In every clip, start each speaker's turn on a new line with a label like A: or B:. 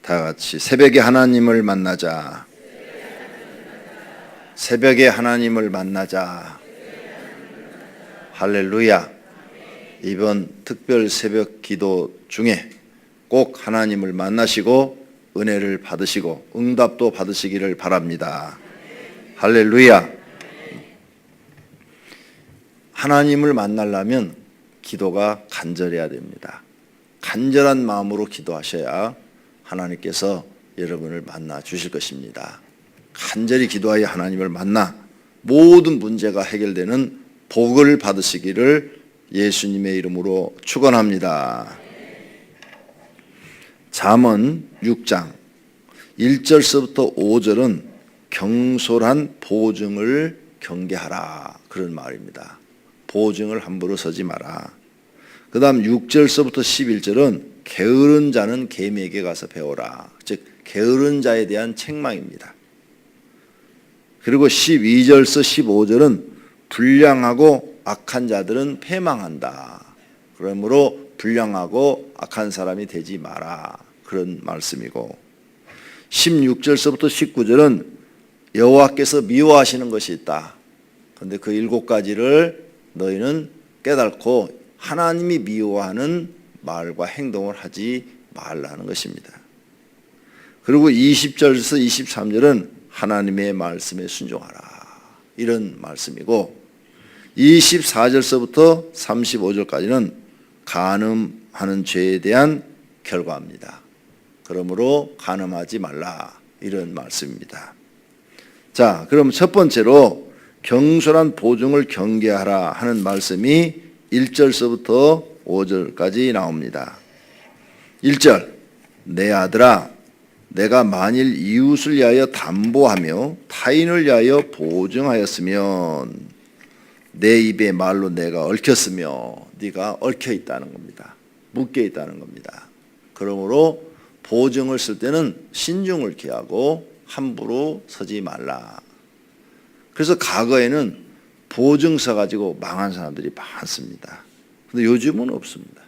A: 다 같이 새벽에 하나님을 만나자. 새벽에 하나님을 만나자. 할렐루야. 이번 특별 새벽 기도 중에 꼭 하나님을 만나시고 은혜를 받으시고 응답도 받으시기를 바랍니다. 할렐루야. 하나님을 만나려면 기도가 간절해야 됩니다. 간절한 마음으로 기도하셔야 하나님께서 여러분을 만나 주실 것입니다. 간절히 기도하여 하나님을 만나 모든 문제가 해결되는 복을 받으시기를 예수님의 이름으로 축원합니다. 잠언 6장 1절서부터 5절은 경솔한 보증을 경계하라, 그런 말입니다. 보증을 함부로 서지 마라. 그 다음 6절서부터 11절은 게으른 자는 개미에게 가서 배워라. 즉 게으른 자에 대한 책망입니다. 그리고 12절서 15절은 불량하고 악한 자들은 패망한다. 그러므로 불량하고 악한 사람이 되지 마라, 그런 말씀이고, 16절서부터 19절은 여호와께서 미워하시는 것이 있다. 그런데 그 7가지를 너희는 깨닫고 하나님이 미워하는 말과 행동을 하지 말라는 것입니다. 그리고 20절에서 23절은 하나님의 말씀에 순종하라, 이런 말씀이고, 24절서부터 35절까지는 간음하는 죄에 대한 결과입니다. 그러므로 간음하지 말라, 이런 말씀입니다. 자, 그럼 첫 번째로 경솔한 보증을 경계하라 하는 말씀이 1절서부터 5절까지 나옵니다. 1절, 내 아들아, 내가 만일 이웃을 위하여 담보하며 타인을 위하여 보증하였으면 내 입의 말로 내가 얽혔으며, 네가 얽혀 있다는 겁니다. 묶여 있다는 겁니다. 그러므로 보증을 쓸 때는 신중을 기하고 함부로 서지 말라. 그래서 과거에는 보증 써가지고 망한 사람들이 많습니다. 근데 요즘은 없습니다.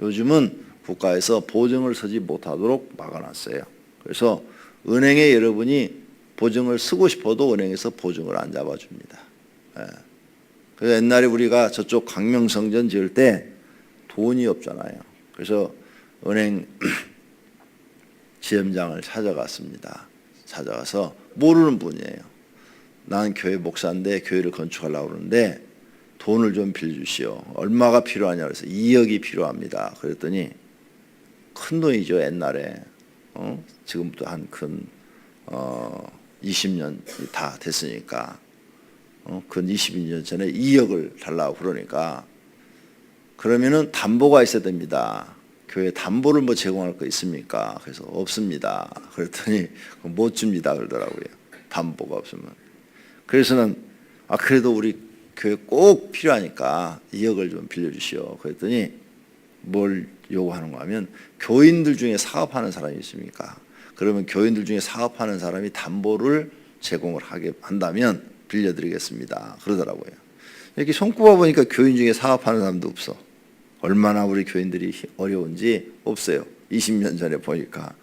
A: 요즘은 국가에서 보증을 서지 못하도록 막아놨어요. 그래서 은행에 여러분이 보증을 쓰고 싶어도 은행에서 보증을 안 잡아줍니다. 예. 그래서 옛날에 우리가 저쪽 광명성전 지을 때 돈이 없잖아요. 그래서 은행 지점장을 찾아갔습니다. 찾아가서 모르는 분이에요. 난 교회 목사인데 교회를 건축하려고 그러는데 돈을 좀 빌려주시오. 얼마가 필요하냐 그래서 2억이 필요합니다. 그랬더니 큰 돈이죠. 옛날에 지금부터 한 큰 20년 다 됐으니까 근 22년 전에 2억을 달라고 그러니까, 그러면은 담보가 있어야 됩니다. 교회 담보를 뭐 제공할 거 있습니까? 그래서 없습니다. 그랬더니 못 줍니다 그러더라고요. 담보가 없으면. 그래서는 그래도 우리 교회 꼭 필요하니까 2억을 좀 빌려주시오. 그랬더니 뭘 요구하는가 하면, 교인들 중에 사업하는 사람이 있습니까? 그러면 교인들 중에 사업하는 사람이 담보를 제공을 하게 한다면 빌려드리겠습니다 그러더라고요. 이렇게 손꼽아 보니까 교인 중에 사업하는 사람도 없어. 얼마나 우리 교인들이 어려운지 없어요. 20년 전에 보니까.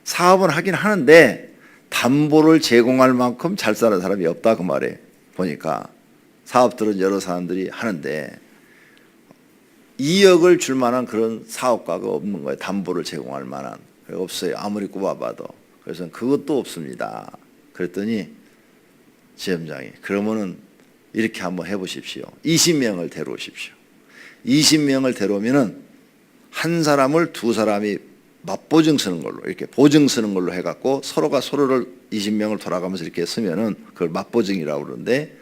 A: 사업은 하긴 하는데 담보를 제공할 만큼 잘 사는 사람이 없다, 그 말에 보니까. 사업들은 여러 사람들이 하는데 2억을 줄 만한 그런 사업가가 없는 거예요. 담보를 제공할 만한. 없어요. 아무리 꼽아봐도. 그래서 그것도 없습니다. 그랬더니 지점장이, 그러면은 이렇게 한번 해보십시오. 20명을 데려오십시오. 20명을 데려오면은 한 사람을 두 사람이 맞보증 쓰는 걸로, 이렇게 보증 쓰는 걸로 해갖고 서로가 서로를 20명을 돌아가면서 이렇게 쓰면은 그걸 맞보증이라고 그러는데,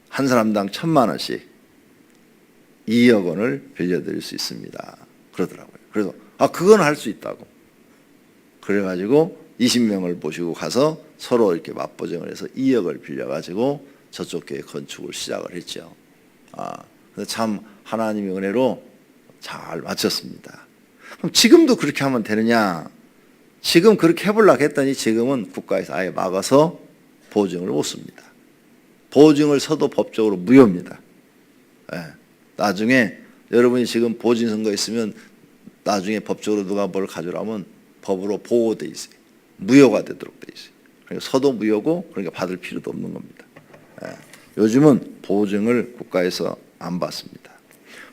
A: 한 사람당 1,000만 원씩 2억 원을 빌려드릴 수 있습니다 그러더라고요. 그래서 그건 할 수 있다고. 그래가지고 20명을 모시고 가서 서로 이렇게 맞보증을 해서 2억을 빌려가지고 저쪽 교회 건축을 시작을 했죠. 참 하나님의 은혜로 잘 마쳤습니다. 그럼 지금도 그렇게 하면 되느냐? 지금 그렇게 해보려고 했더니 지금은 국가에서 아예 막아서 보증을 못 씁니다. 보증을 서도 법적으로 무효입니다. 네. 나중에 여러분이 지금 보증 선거 있으면 나중에 법적으로 누가 뭘 가져오라면 법으로 보호돼 있어요. 무효가 되도록 돼 있어요. 그러니까 서도 무효고 그러니까 받을 필요도 없는 겁니다. 예. 요즘은 보증을 국가에서 안 받습니다.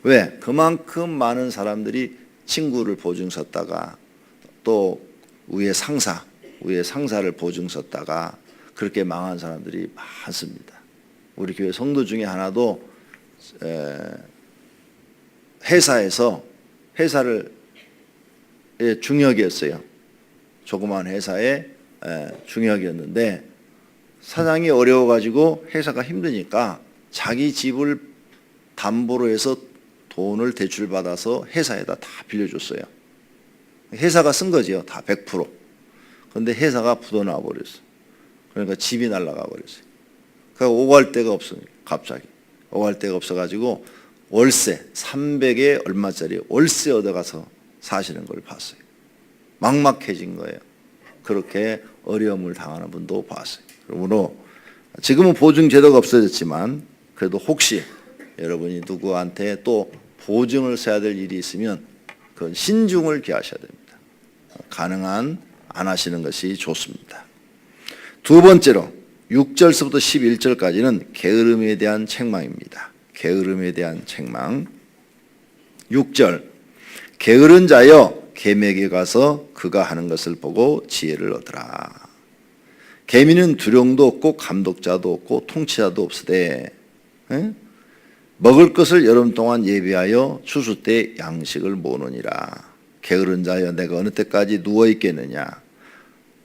A: 왜? 그만큼 많은 사람들이 친구를 보증 섰다가 또 위에 상사를 보증 섰다가 그렇게 망한 사람들이 많습니다. 우리 교회 성도 중에 하나도 회사를 중역이었어요. 조그만 회사의 중역이었는데 사장이 어려워가지고 회사가 힘드니까 자기 집을 담보로 해서 돈을 대출받아서 회사에다 다 빌려줬어요. 회사가 쓴 거지요. 다 100%. 그런데 회사가 부도나 버렸어요. 그러니까 집이 날아가 버렸어요. 그러니까 오갈 데가 없으니까 갑자기. 오갈 데가 없어가지고 월세 300에 얼마짜리 월세 얻어가서 사시는 걸 봤어요. 막막해진 거예요. 그렇게 어려움을 당하는 분도 봤어요. 그러므로 지금은 보증 제도가 없어졌지만 그래도 혹시 여러분이 누구한테 또 보증을 써야 될 일이 있으면 그건 신중을 기하셔야 됩니다. 가능한 안 하시는 것이 좋습니다. 두 번째로 6절서부터 11절까지는 게으름에 대한 책망입니다. 게으름에 대한 책망. 6절 게으른 자여 개미에게 가서 그가 하는 것을 보고 지혜를 얻으라. 개미는 두령도 없고 감독자도 없고 통치자도 없으되 먹을 것을 여름 동안 예비하여 추수 때 양식을 모으느니라. 게으른 자여 내가 어느 때까지 누워 있겠느냐.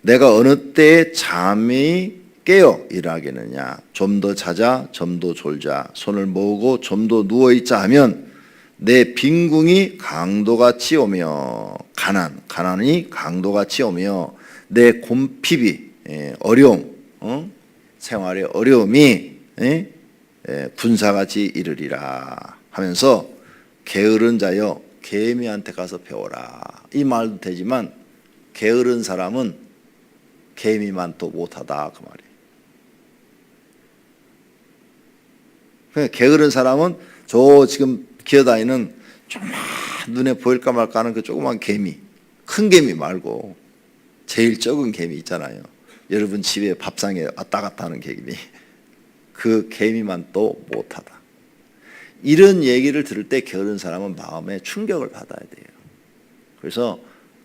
A: 내가 어느 때에 잠이 깨어 일하겠느냐. 좀 더 자자 좀 더 졸자 손을 모으고 좀 더 누워 있자 하면 내 빈궁이 강도같이 오며 가난이 강도같이 오며 내 곰핍이 어려움 생활의 어려움이 군사같이 이르리라 하면서 게으른 자여 개미한테 가서 배워라. 이 말도 되지만 게으른 사람은 개미만 또 못하다 그 말이에요. 그러니까 게으른 사람은 저 지금 기어다니는 조그만 눈에 보일까 말까 하는 그 조그만 개미, 큰 개미 말고 제일 적은 개미 있잖아요. 여러분 집에 밥상에 왔다 갔다 하는 개미, 그 개미만 또 못하다. 이런 얘기를 들을 때 게으른 사람은 마음에 충격을 받아야 돼요. 그래서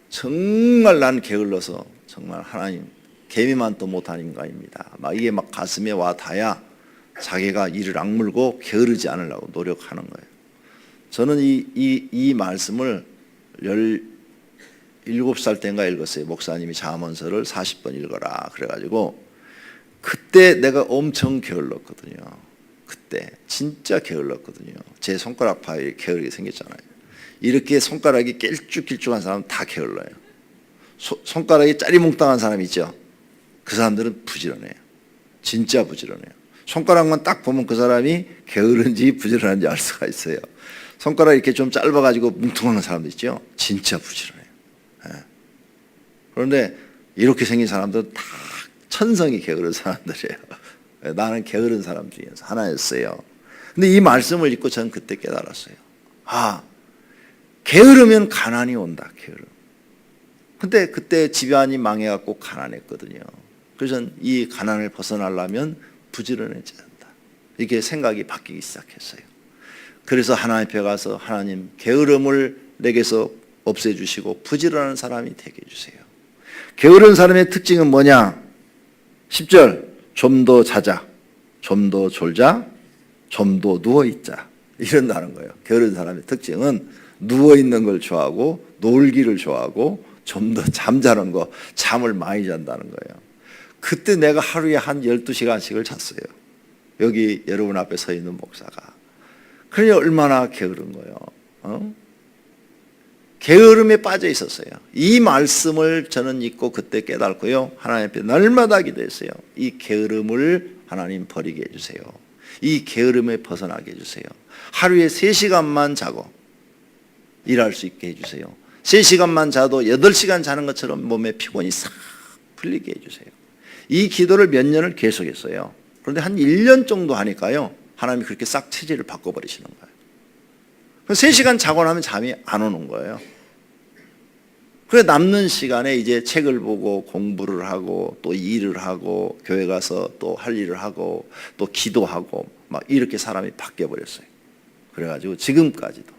A: 정말 난 게을러서 정말 하나님 개미만 또 못하는 인간입니다. 막 이게 막 가슴에 와 닿아야 자기가 이를 악물고 게으르지 않으려고 노력하는 거예요. 저는 이 말씀을 17살 때인가 읽었어요. 목사님이 잠언서를 40번 읽어라 그래가지고 그때 내가 엄청 게을렀거든요. 그때 진짜 게을렀거든요. 제 손가락 파에 게으르게 생겼잖아요. 이렇게 손가락이 길쭉길쭉한 사람은 다 게을러요. 손가락이 짜리몽땅한 사람 있죠. 그 사람들은 부지런해요. 진짜 부지런해요. 손가락만 딱 보면 그 사람이 게으른지 부지런한지 알 수가 있어요. 손가락이 이렇게 좀 짧아가지고 뭉퉁한 사람도 있죠. 진짜 부지런해요. 그런데 이렇게 생긴 사람들은 다 천성이 게으른 사람들이에요. 나는 게으른 사람 중에서 하나였어요. 근데 이 말씀을 읽고 저는 그때 깨달았어요. 게으르면 가난이 온다. 게으름. 근데 그때 집안이 망해갖고 가난했거든요. 그래서 이 가난을 벗어나려면 부지런해져야 한다. 이렇게 생각이 바뀌기 시작했어요. 그래서 하나님 앞에 가서 하나님 게으름을 내게서 없애주시고 부지런한 사람이 되게 해주세요. 게으른 사람의 특징은 뭐냐? 10절 좀 더 자자, 좀 더 졸자, 좀 더 누워있자 이런다는 거예요. 게으른 사람의 특징은 누워있는 걸 좋아하고 놀기를 좋아하고 좀 더 잠자는 거, 잠을 많이 잔다는 거예요. 그때 내가 하루에 한 12시간씩을 잤어요. 여기 여러분 앞에 서 있는 목사가. 그러니 얼마나 게으른 거예요. 게으름에 빠져 있었어요. 이 말씀을 저는 잊고 그때 깨닫고요. 하나님 앞에 날마다 기도했어요. 이 게으름을 하나님 버리게 해주세요. 이 게으름에 벗어나게 해주세요. 하루에 3시간만 자고 일할 수 있게 해주세요. 3시간만 자도 8시간 자는 것처럼 몸에 피곤이 싹 풀리게 해주세요. 이 기도를 몇 년을 계속했어요. 그런데 한 1년 정도 하니까요. 하나님이 그렇게 싹 체질을 바꿔버리시는 거예요. 3시간 자고 나면 잠이 안 오는 거예요. 그래 남는 시간에 이제 책을 보고 공부를 하고 또 일을 하고 교회 가서 또 할 일을 하고 또 기도하고 막 이렇게 사람이 바뀌어 버렸어요. 그래가지고 지금까지도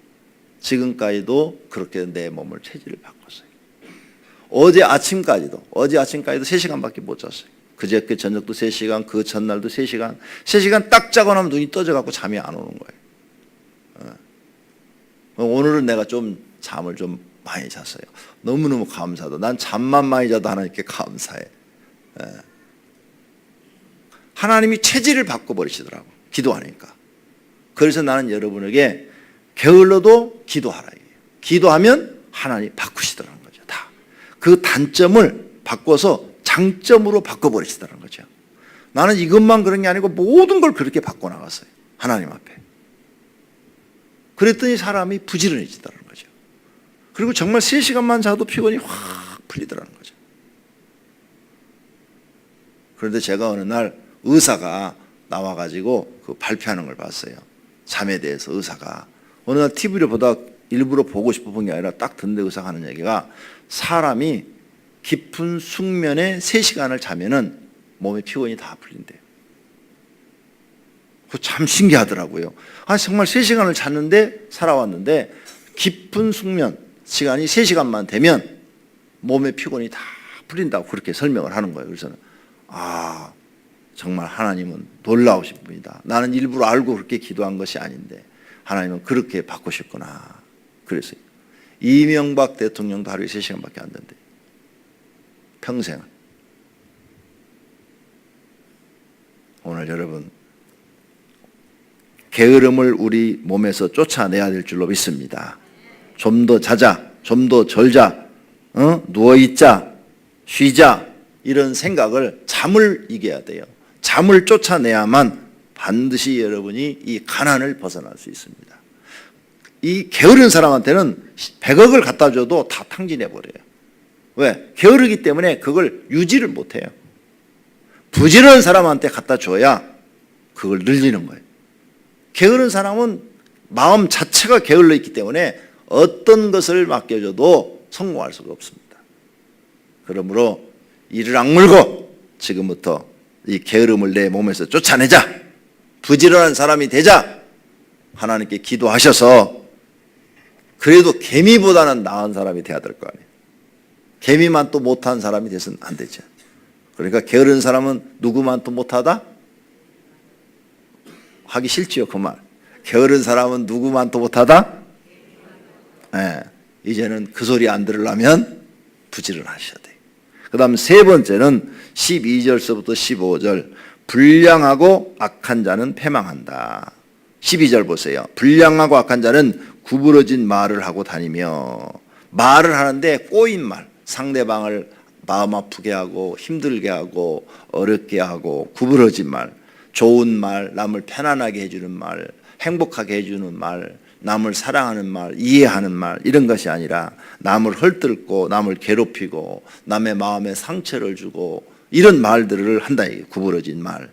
A: 그렇게 내 몸을 체질을 바꿨어요. 어제 아침까지도 3시간밖에 못 잤어요. 그저께 저녁도 3시간, 그 전날도 3시간 딱 자고 나면 눈이 떠져갖고 잠이 안 오는 거예요. 오늘은 내가 좀 잠을 좀 많이 잤어요. 너무너무 감사하다. 난 잠만 많이 자도 하나님께 감사해. 하나님이 체질을 바꿔버리시더라고. 기도하니까. 그래서 나는 여러분에게 게을러도 기도하라. 기도하면 하나님이 바꾸시더라는 거죠. 다. 그 단점을 바꿔서 장점으로 바꿔버리시더라는 거죠. 나는 이것만 그런 게 아니고 모든 걸 그렇게 바꿔나갔어요. 하나님 앞에. 그랬더니 사람이 부지런해지더라는 거죠. 그리고 정말 3시간만 자도 피곤이 확 풀리더라는 거죠. 그런데 제가 어느 날 의사가 나와가지고 그 발표하는 걸 봤어요. 잠에 대해서 의사가. 어느 날 TV를 보다 일부러 보고 싶어 본 게 아니라 딱 듣는데 의사가 하는 얘기가 사람이 깊은 숙면에 3시간을 자면은 몸의 피곤이 다 풀린대요. 그거 참 신기하더라고요. 정말 3시간을 잤는데 살아왔는데 깊은 숙면 시간이 3시간만 되면 몸의 피곤이 다 풀린다고 그렇게 설명을 하는 거예요. 그래서 정말 하나님은 놀라우신 분이다. 나는 일부러 알고 그렇게 기도한 것이 아닌데 하나님은 그렇게 바꾸셨구나. 그랬어요. 이명박 대통령도 하루에 3시간밖에 안 된대. 평생을. 오늘 여러분 게으름을 우리 몸에서 쫓아내야 될 줄로 믿습니다. 좀 더 자자, 좀 더 절자, 누워있자, 쉬자 이런 생각을 잠을 이겨야 돼요. 잠을 쫓아내야만 반드시 여러분이 이 가난을 벗어날 수 있습니다. 이 게으른 사람한테는 100억을 갖다 줘도 다 탕진해버려요. 왜? 게으르기 때문에 그걸 유지를 못해요. 부지런한 사람한테 갖다 줘야 그걸 늘리는 거예요. 게으른 사람은 마음 자체가 게을러 있기 때문에 어떤 것을 맡겨줘도 성공할 수가 없습니다. 그러므로 이를 악물고 지금부터 이 게으름을 내 몸에서 쫓아내자. 부지런한 사람이 되자. 하나님께 기도하셔서 그래도 개미보다는 나은 사람이 돼야 될 거 아니에요. 개미만 또 못한 사람이 돼서는 안 되죠. 그러니까 게으른 사람은 누구만 또 못하다? 하기 싫지요, 그 말. 게으른 사람은 누구만 또 못하다? 이제는 그 소리 안 들으려면 부지런하셔야 돼요. 그 다음 세 번째는 12절서부터 15절. 불량하고 악한 자는 패망한다. 12절 보세요. 불량하고 악한 자는 구부러진 말을 하고 다니며, 말을 하는데 꼬인 말, 상대방을 마음 아프게 하고 힘들게 하고 어렵게 하고 구부러진 말, 좋은 말, 남을 편안하게 해주는 말, 행복하게 해주는 말, 남을 사랑하는 말, 이해하는 말, 이런 것이 아니라 남을 헐뜯고 남을 괴롭히고 남의 마음에 상처를 주고 이런 말들을 한다. 구부러진 말.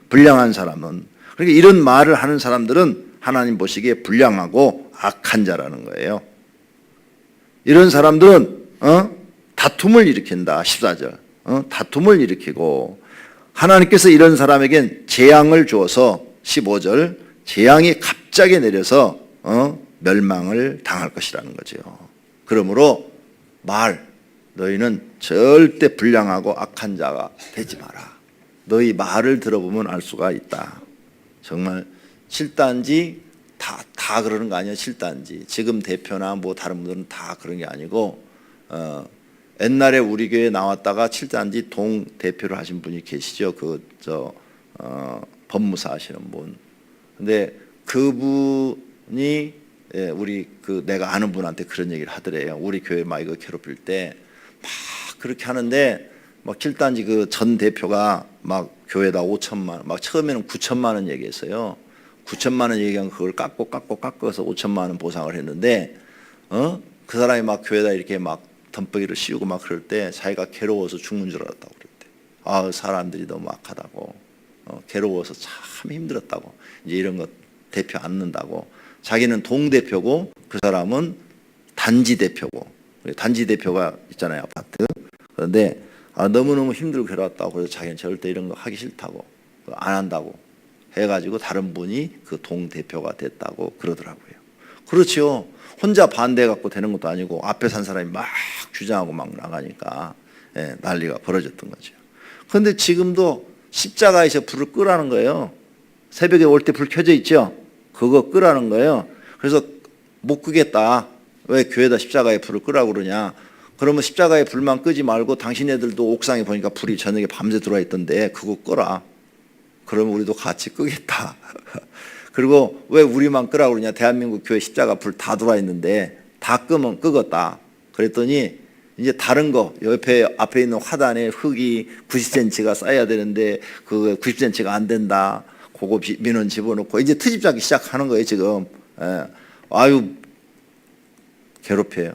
A: 불량한 사람은. 그러니까 이런 말을 하는 사람들은 하나님 보시기에 불량하고 악한 자라는 거예요. 이런 사람들은 다툼을 일으킨다. 14절. 다툼을 일으키고 하나님께서 이런 사람에겐 재앙을 주어서 15절 재앙이 갑자기 내려서 멸망을 당할 것이라는 거죠. 그러므로 너희는 절대 불량하고 악한 자가 되지 마라. 너희 말을 들어보면 알 수가 있다. 정말 7단지 다 그러는 거 아니에요. 7단지 지금 대표나 뭐 다른 분들은 다 그런 게 아니고 옛날에 우리 교회에 나왔다가 7단지 동 대표를 하신 분이 계시죠. 법무사 하시는 분. 근데 그분이 우리 내가 아는 분한테 그런 얘기를 하더래요. 우리 교회 막 이거 괴롭힐 때 막 그렇게 하는데 막 7단지 그 전 대표가 막 교회다 5천만 원, 막 처음에는 9천만 원 얘기했어요. 9천만 원 얘기한 그걸 깎아서 5천만 원 보상을 했는데 그 사람이 막 교회다 이렇게 막 덤버기를 씌우고 막 그럴 때 자기가 괴로워서 죽는 줄 알았다고 그랬대. 사람들이 너무 악하다고, 괴로워서 참 힘들었다고. 이제 이런 것 대표 않는다고. 자기는 동 대표고 그 사람은 단지 대표고. 단지 대표가 있잖아요, 아파트. 그런데 너무너무 힘들고 괴로웠다고 그래서 자기는 절대 이런 거 하기 싫다고 안 한다고 해가지고 다른 분이 그 동대표가 됐다고 그러더라고요. 그렇죠. 혼자 반대해갖고 되는 것도 아니고 앞에 산 사람이 막 주장하고 막 나가니까 난리가 벌어졌던 거죠. 그런데 지금도 십자가에서 불을 끄라는 거예요. 새벽에 올 때 불 켜져 있죠. 그거 끄라는 거예요. 그래서 못 끄겠다. 왜 교회에다 십자가에 불을 끄라고 그러냐. 그러면 십자가에 불만 끄지 말고 당신네들도 옥상에 보니까 불이 저녁에 밤새 들어와 있던데 그거 끄라. 그러면 우리도 같이 끄겠다. 그리고 왜 우리만 끄라고 그러냐. 대한민국 교회 십자가 불 다 들어와 있는데 다 끄면 끄겠다. 그랬더니 이제 다른 거 옆에 앞에 있는 화단에 흙이 90cm가 쌓여야 되는데 그 90cm가 안 된다. 그거 민원 집어넣고 이제 트집 잡기 시작하는 거예요 지금. 아유 괴롭혀요.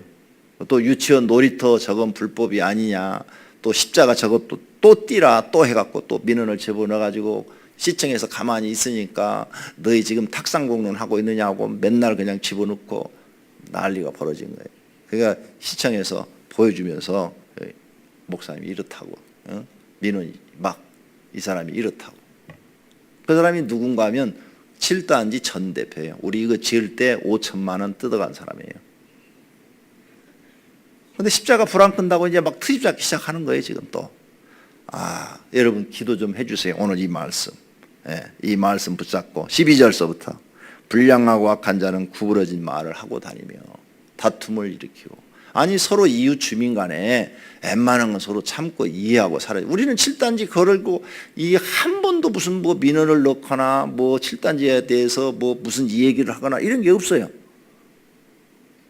A: 또 유치원 놀이터 저건 불법이 아니냐. 또 십자가 저것도 또 띠라 또 해갖고 또 민원을 집어넣어가지고 시청에서 가만히 있으니까 너희 지금 탁상공론 하고 있느냐고 맨날 그냥 집어넣고 난리가 벌어진 거예요. 그러니까 시청에서 보여주면서 목사님이 이렇다고 민원이 막 이 사람이 이렇다고. 그 사람이 누군가 하면 7단지 전 대표예요. 우리 이거 지을 때 5천만 원 뜯어간 사람이에요. 근데 십자가 불 안 끈다고 이제 막 트집 잡기 시작하는 거예요 지금 또. 여러분 기도 좀 해주세요. 오늘 이 말씀. 이 말씀 붙잡고 12절서부터 불량하고 악한 자는 구부러진 말을 하고 다니며 다툼을 일으키고. 아니 서로 이웃 주민 간에 웬만한 건 서로 참고 이해하고 살아요. 우리는 7단지 걸고 이 한 번도 무슨 뭐 민원을 넣거나 뭐 7단지에 대해서 뭐 무슨 이 얘기를 하거나 이런 게 없어요.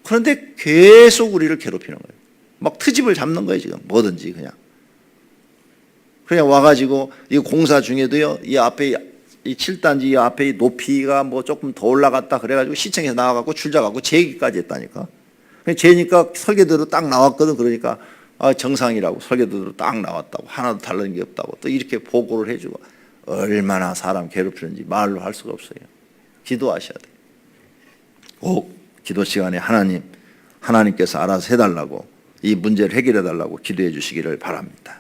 A: 그런데 계속 우리를 괴롭히는 거예요. 막 트집을 잡는 거예요 지금. 뭐든지 그냥 와가지고 이 공사 중에도요 이 앞에 이 7단지 이 앞에 높이가 뭐 조금 더 올라갔다 그래가지고 시청에서 나와갖고 줄잡아갖고 제기까지 했다니까. 재니까 설계도로 딱 나왔거든. 그러니까 정상이라고 설계도로 딱 나왔다고 하나도 다른 게 없다고 또 이렇게 보고를 해주고. 얼마나 사람 괴롭히는지 말로 할 수가 없어요. 기도하셔야 돼요. 꼭 기도 시간에 하나님께서 알아서 해달라고 이 문제를 해결해 달라고 기도해 주시기를 바랍니다.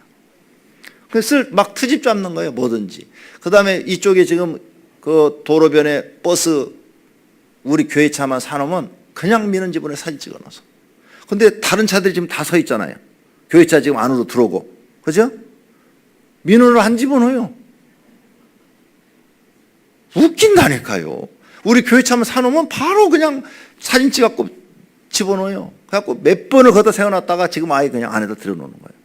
A: 그래서 막 트집 잡는 거예요. 뭐든지. 그 다음에 이쪽에 지금 그 도로변에 버스 우리 교회 차만 사놓으면 그냥 미는 지분에 사진 찍어놔서. 근데 다른 차들이 지금 다 서 있잖아요. 교회 차 지금 안으로 들어오고. 그죠? 민원을 안 집어넣어요. 웃긴다니까요. 우리 교회 차만 사놓으면 바로 그냥 사진 찍어갖고 집어넣어요. 그래갖고 몇 번을 거기다 세워놨다가 지금 아예 그냥 안에다 들여놓는 거예요.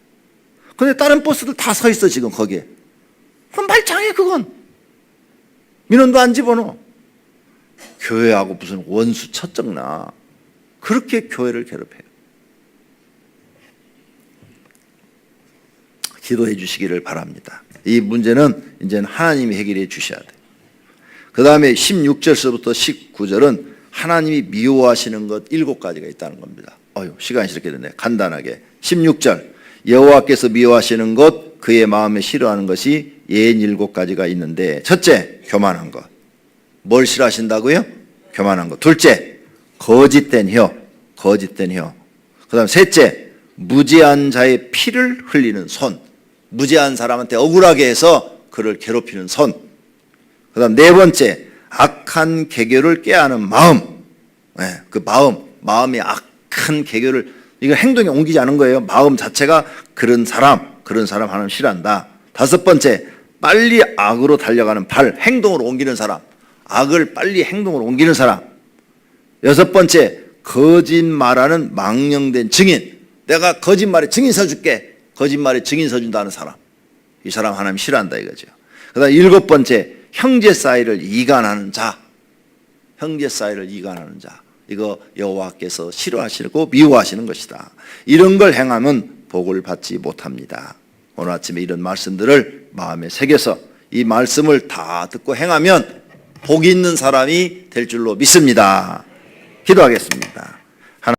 A: 근데 다른 버스들 다 서 있어 지금 거기에. 그럼 말짱해 그건. 민원도 안 집어넣어. 교회하고 무슨 원수 첫정나 그렇게 교회를 괴롭혀요. 기도해 주시기를 바랍니다. 이 문제는 이제는 하나님이 해결해 주셔야 돼요. 그 다음에 16절서부터 19절은 하나님이 미워하시는 것 7가지가 있다는 겁니다. 시간이 이렇게 됐네. 간단하게 16절 여호와께서 미워하시는 것 그의 마음에 싫어하는 것이 67가지가 있는데 첫째 교만한 것. 뭘 싫어하신다고요? 교만한 것. 둘째 거짓된 혀. 그 다음 셋째 무지한 자의 피를 흘리는 손. 무지한 사람한테 억울하게 해서 그를 괴롭히는 손. 그 다음 네 번째 악한 계교를 꾀하는 마음. 그 마음이 악한 계교를 이거 행동에 옮기지 않은 거예요. 마음 자체가 그런 사람 하나님 싫어한다. 다섯 번째 빨리 악으로 달려가는 발. 행동으로 옮기는 사람. 악을 빨리 행동으로 옮기는 사람. 여섯 번째 거짓말하는 망령된 증인. 내가 거짓말에 증인 서줄게. 거짓말에 증인 서준다는 사람. 이 사람 하나님 싫어한다 이거죠. 그 다음 일곱 번째 형제 사이를 이간하는 자. 이거 여호와께서 싫어하시고 미워하시는 것이다. 이런 걸 행하면 복을 받지 못합니다. 오늘 아침에 이런 말씀들을 마음에 새겨서 이 말씀을 다 듣고 행하면 복 있는 사람이 될 줄로 믿습니다. 기도하겠습니다.